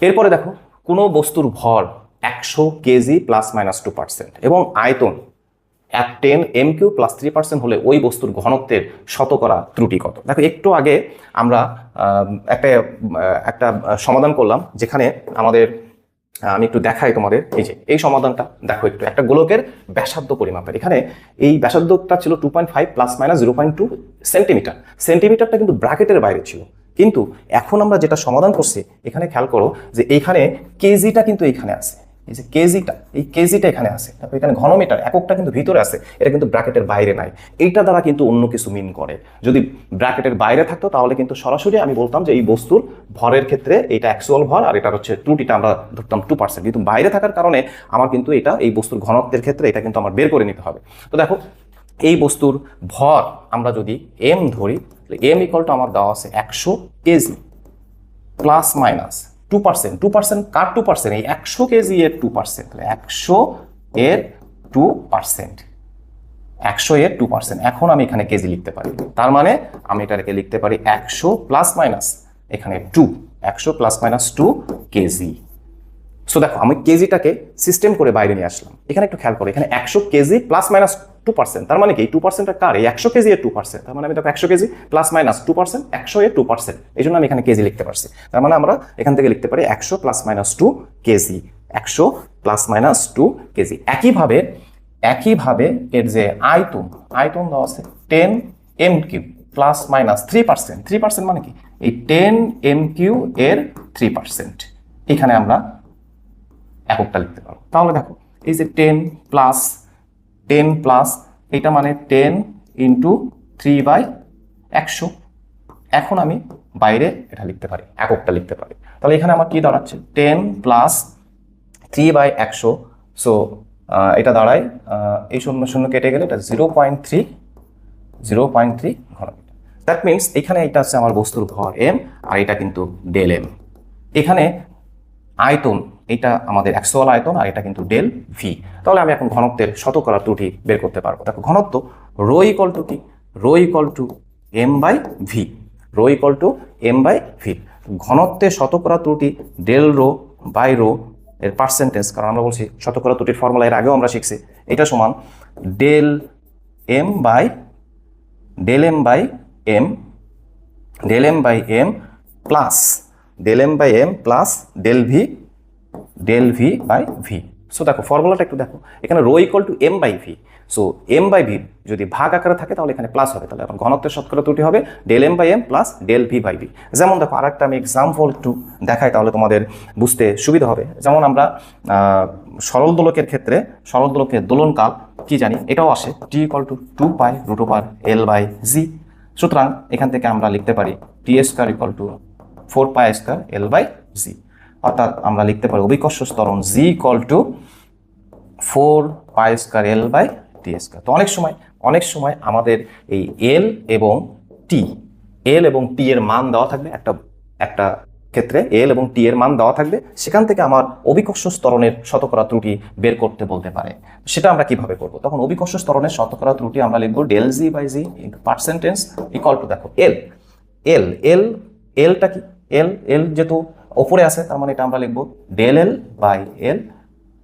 এরপরে দেখো কোনো বস্তুর ভর 100 কেজি প্লাস মাইনাস 2% এবং আয়তন 10 mq প্লাস 3% হলে ওই বস্তুর ঘনত্বের শতকরা ত্রুটি কত। দেখো একটু আগে আমরা একটা একটা সমাধান করলাম, যেখানে আমাদের আমি একটু দেখাই তোমাদের। এই সমাধানটা দেখো, একটু একটা গোলকের ব্যাসার্ধ পরিমাপের, এখানে এই ব্যাসার্ধটা ছিল 2.5 প্লাস মাইনাস 0.2 সেন্টিমিটার। সেন্টিমিটারটা কিন্তু ব্র্যাকেটের বাইরে ছিল, কিন্তু এখন আমরা যেটা সমাধান করছি এখানে খেয়াল করো যে এইখানে কেজিটা কিন্তু এইখানে আছে, এই যে কেজিটা এখানে আছে, তারপর এখানে ঘনমিটার এককটা কিন্তু ভিতরে আছে, এটা কিন্তু ব্র্যাকেটের বাইরে নাই। এইটা দ্বারা কিন্তু অন্য কিছু মিন করে। যদি ব্র্যাকেটের বাইরে থাকতো তাহলে কিন্তু সরাসরি আমি বলতাম যে এই বস্তুর ভরের ক্ষেত্রে এটা অ্যাকচুয়াল ভর আর এটা হচ্ছে ত্রুটিটা আমরা ধরতাম 2%, কিন্তু বাইরে থাকার কারণে আমার কিন্তু এটা এই বস্তুর ঘনত্বের ক্ষেত্রে এটা কিন্তু আমার বের করে নিতে হবে। তো দেখো এই বস্তুর ভর আমরা যদি এম ধরি, এম ইকুয়াল টু আমার দেওয়া আছে 100 কেজি প্লাস মাইনাস 2%। কার 2%? এই 100 কেজি এর 2%, তাহলে 100 এর 2%, 100 এর 2%। এখন আমি এখানে কেজি লিখতে পারি, তার মানে আমি এটাকে লিখতে পারি 100 প্লাস মাইনাস এখানে 2, 100 প্লাস মাইনাস 2 কেজি। সো দেখো আমি কেজিটাকে সিস্টেম করে বাইরে নিয়ে আসলাম। এখানে একটু খেয়াল করো, এখানে 100 কেজি প্লাস মাইনাস 2%, তার মানে কি 2%টা কার? এই 100 কেজি এর 2%, তার মানে আমি দেখো 100 কেজি প্লাস মাইনাস 2%, 100 এর 2%, এই জন্য আমি এখানে কেজি লিখতে পারছি। তার মানে আমরা এখান থেকে লিখতে পারি 100 plus minus 2 KG, 100 plus minus 2 KG. একইভাবে এর যে আয়তন দেওয়া আছে 10 mq প্লাস মাইনাস 3%, মানে কি এই 10 mq এর 3%, এখানে আমরা এককটা লিখতে পারবো। তাহলে দেখো এই যে 10 প্লাস এটা মানে 10 ইন্টু 3/100। এখন আমি বাইরে এটা লিখতে পারি, এককটা লিখতে পারি। তাহলে এখানে আমার কি দাঁড়াচ্ছে 10 প্লাস 3/100। সো এটা দাঁড়ায় এই 0 কেটে গেলে এটা 0.3 ঘনমিটার। দ্যাট মিনস এখানে এটা হচ্ছে আমার বস্তুর ভর এম, আর এটা কিন্তু ডেল এম। এখানে আয়তন এটা আমাদের অ্যাকচুয়াল আয়তন, আর এটা কিন্তু ডেল ভি। তাহলে আমি এখন ঘনত্বের শতকরা ত্রুটি বের করতে পারবো। দেখো ঘনত্ব রো ইকুয়াল টু কি? Rho equal to M by V, ঘনত্বের শতকরা ত্রুটি ডেল রো বাই রো এর পার্সেন্টেজ, কারণ আমরা বলছি শতকরা ত্রুটির ফর্মুলা এর আগেও আমরা শিখছি, এটা সমান del M by M plus del V by V. So দেখো ফর্মুলাটা একটু দেখো, এখানে rho equal to M by V. So M by V যদি ভাগ আকারে থাকে তাহলে এখানে প্লাস হবে, তাহলে এখন ঘনত্বের শতকরা ত্রুটি হবে del M by M plus del V by V. যেমন দেখো আরেকটা আমি এক্সাম্পল একটু দেখাই, তাহলে তোমাদের বুঝতে সুবিধা হবে। যেমন আমরা সরল দোলকের ক্ষেত্রে সরল দোলকের দোলনকাল কি জানি, এটাও আসে টি ইকুয়াল টু 2π√L/g। সুতরাং এখান থেকে আমরা লিখতে পারি টি স্কয়ার ইকুয়াল টু 4π² L/g, অর্থাৎ আমরা লিখতে পারি অভিকর্ষ ত্বরণ জি ইকুয়াল টু 4π² L/t²। তো অনেক সময় আমাদের এই এল এবং টি এর মান দেওয়া থাকবে, একটা ক্ষেত্রে এল এবং টি এর মান দেওয়া থাকবে, সেখান থেকে আমার অভিকর্ষ ত্বরণের শতকরা ত্রুটি বের করতে বলতে পারে। সেটা আমরা কিভাবে করব? তখন অভিকর্ষ ত্বরণের শতকরা ত্রুটি আমরা লিখবো del G by G into percentage equal to দেখো এলটা কি? এল যেহেতু ওপরে আছে, তার মানে এটা আমরা লিখবো del L by L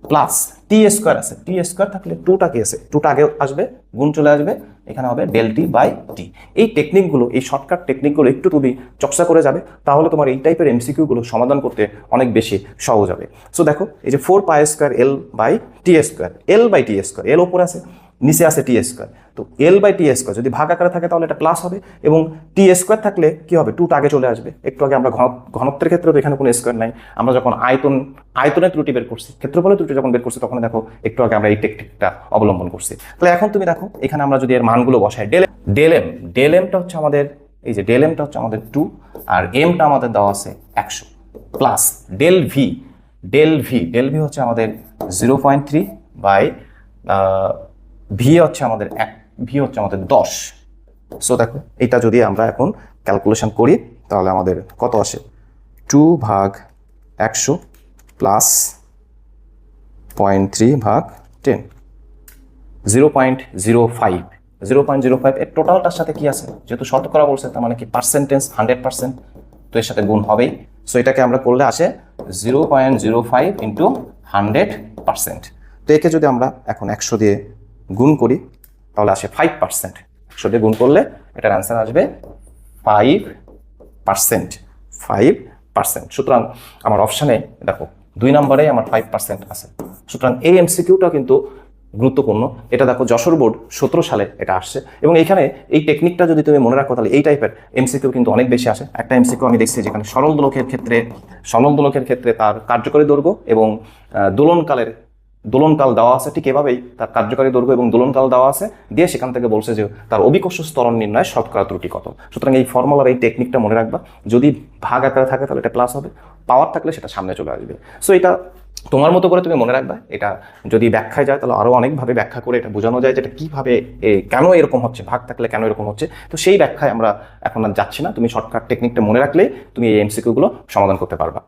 plus T square আছে, টি স্কোয়ার থাকলে টুটা কি আছে, টুটা আগে আসবে, গুণ চলে আসবে, এখানে হবে ডেল টি বাই টি। এই টেকনিকগুলো, এই শর্টকাট টেকনিকগুলো একটু তুমি চর্চা করে যাবে, তাহলে তোমার এই টাইপের এমসিকিউগুলো সমাধান করতে অনেক বেশি সহজ হবে। সো দেখো এই যে 4π² L/t², এল ওপরে আছে, নিচে আছে টি স্কোয়ার। তো L/t² যদি ভাগ আকারে থাকে তাহলে এটা প্লাস হবে, এবং টি স্কোয়ার থাকলে কি হবে, টুটা আগে চলে আসবে। একটু আগে আমরা ঘনত্বের ক্ষেত্রে তো এখানে কোনো স্কোয়ার নাই, আমরা যখন আয়তনের ত্রুটি বের করছি, ক্ষেত্রফলের ত্রুটি যখন বের করছি, তখন দেখো একটু আগে আমরা এই টেকনিকটা অবলম্বন করছি। তাহলে এখন তুমি দেখো এখানে আমরা যদি এর মানগুলো বসাই, ডেল এমটা হচ্ছে আমাদের, এই যে ডেল এমটা হচ্ছে আমাদের 2, আর এমটা আমাদের দেওয়া আছে 100, প্লাস ডেল ভি হচ্ছে আমাদের 0.3 বাই ভি হচ্ছে আমাদের 10। সো দেখো এটা যদি আমরা এখন ক্যালকুলেশন করি তাহলে আমাদের কত আসে, 2/100 প্লাস 0.3/10, 0.05 এর টোটালটার সাথে কি আছে, যেহেতু শতকরা বলছে তার মানে কি পার্সেন্টেজ 100%, তো এর সাথে গুণ হবেই। সো এটাকে আমরা করলে আসে 0.05 ইন্টু 100%। তো একে যদি আমরা এখন 100 দিয়ে গুণ করি তাহলে আসে 5%। 100 দিয়ে গুণ করলে এটার অ্যান্সার আসবে 5%। 5%। সুতরাং আমার অপশানে দেখো 2 নম্বরে আমার 5% আছে। সুতরাং এই এমসিকিউটা কিন্তু গুরুত্বপূর্ণ। এটা দেখো যশোর বোর্ড 17 সালে এটা আসছে, এবং এইখানে এই টেকনিকটা যদি তুমি মনে রাখো তাহলে এই টাইপের এমসিকিউ কিন্তু অনেক বেশি আসে। একটা এমসিকিউ আমি দেখছি যেখানে সরল দোলকের ক্ষেত্রে তার কার্যকরী দৈর্ঘ্য এবং দোলনকাল দেওয়া আছে, ঠিক এভাবেই তার কার্যকরী দৈর্ঘ্য এবং দোলনকাল দেওয়া আছে, দিয়ে সেখান থেকে বলছে যে তার অভিকর্ষ ত্বরণ নির্ণয় শতকরা ত্রুটি কত। সুতরাং এই ফর্মুলার এই টেকনিকটা মনে রাখবা। যদি ভাগ আকারে থাকে তাহলে এটা প্লাস হবে, পাওয়ার থাকলে সেটা সামনে চলে আসবে। সো এটা তোমার মতো করে তুমি মনে রাখবা। এটা যদি ব্যাখ্যায় যায় তাহলে আরও অনেকভাবে ব্যাখ্যা করে এটা বোঝানো যায় যে এটা কীভাবে কেন এরকম হচ্ছে, ভাগ থাকলে কেন এরকম হচ্ছে। তো সেই ব্যাখ্যায় আমরা এখন আর যাচ্ছি না। তুমি শর্টকাট টেকনিকটা মনে রাখলেই তুমি এই এমসিকিউগুলো সমাধান করতে পারবা।